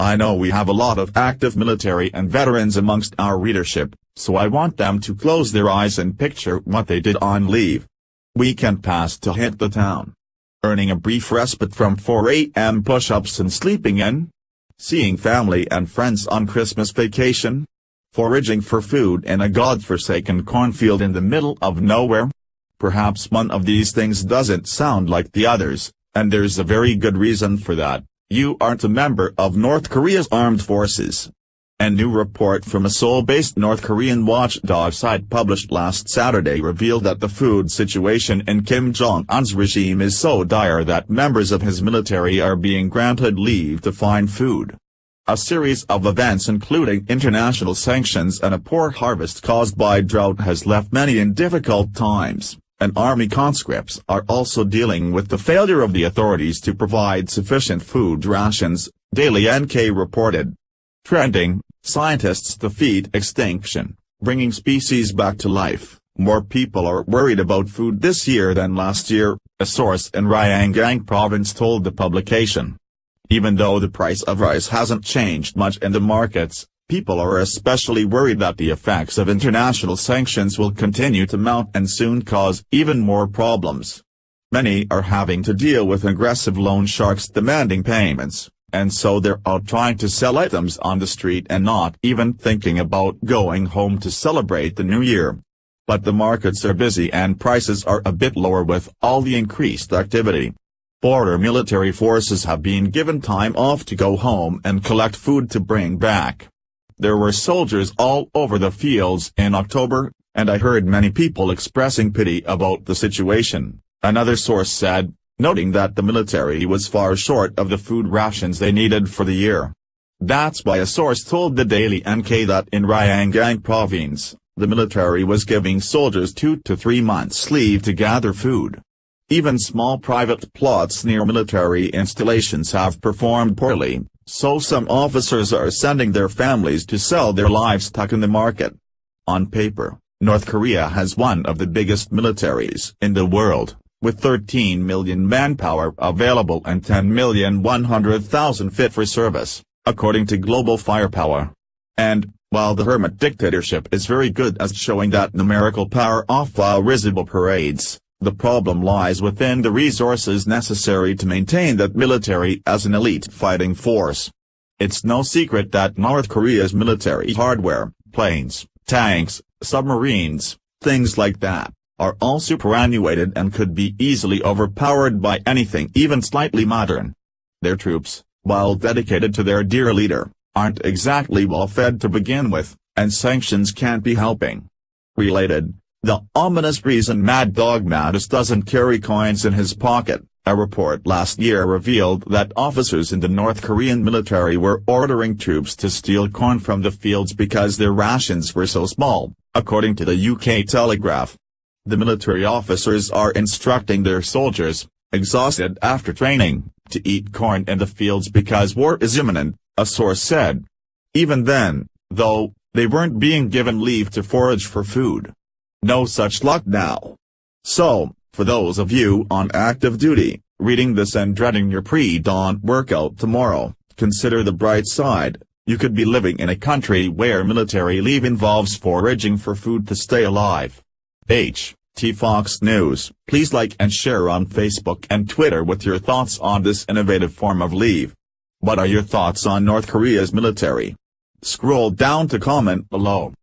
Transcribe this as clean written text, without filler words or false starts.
I know we have a lot of active military and veterans amongst our readership, so I want them to close their eyes and picture what they did on leave. Weekend pass to hit the town. Earning a brief respite from 4 a.m. push-ups and sleeping in. Seeing family and friends on Christmas vacation. Foraging for food in a godforsaken cornfield in the middle of nowhere. Perhaps one of these things doesn't sound like the others, and there's a very good reason for that. You aren't a member of North Korea's armed forces. A new report from a Seoul-based North Korean watchdog site published last Saturday revealed that the food situation in Kim Jong-un's regime is so dire that members of his military are being granted leave to find food. A series of events including international sanctions and a poor harvest caused by drought has left many in difficult times, and army conscripts are also dealing with the failure of the authorities to provide sufficient food rations, Daily NK reported. Trending, scientists defeat extinction, bringing species back to life. More people are worried about food this year than last year, a source in Ryanggang province told the publication. Even though the price of rice hasn't changed much in the markets, people are especially worried that the effects of international sanctions will continue to mount and soon cause even more problems. Many are having to deal with aggressive loan sharks demanding payments, and so they're out trying to sell items on the street and not even thinking about going home to celebrate the new year. But the markets are busy and prices are a bit lower with all the increased activity. Border military forces have been given time off to go home and collect food to bring back. There were soldiers all over the fields in October, and I heard many people expressing pity about the situation, another source said, noting that the military was far short of the food rations they needed for the year. That's why a source told the Daily NK that in Ryanggang province, the military was giving soldiers 2 to 3 months leave to gather food. Even small private plots near military installations have performed poorly, so some officers are sending their families to sell their livestock in the market. On paper, North Korea has one of the biggest militaries in the world, with 13 million manpower available and 10,100,000 fit for service, according to Global Firepower. And, while the hermit dictatorship is very good at showing that numerical power off while risible parades, the problem lies within the resources necessary to maintain that military as an elite fighting force. It's no secret that North Korea's military hardware, planes, tanks, submarines, things like that, are all superannuated and could be easily overpowered by anything even slightly modern. Their troops, while dedicated to their dear leader, aren't exactly well fed to begin with, and sanctions can't be helping. Related, the ominous reason Mad Dog Mattis doesn't carry coins in his pocket, a report last year revealed that officers in the North Korean military were ordering troops to steal corn from the fields because their rations were so small, according to the UK Telegraph. The military officers are instructing their soldiers, exhausted after training, to eat corn in the fields because war is imminent, a source said. Even then, though, they weren't being given leave to forage for food. No such luck now. So, for those of you on active duty, reading this and dreading your pre-dawn workout tomorrow, consider the bright side. You could be living in a country where military leave involves foraging for food to stay alive. T Fox News. Please like and share on Facebook and Twitter with your thoughts on this innovative form of leave. What are your thoughts on North Korea's military? Scroll down to comment below.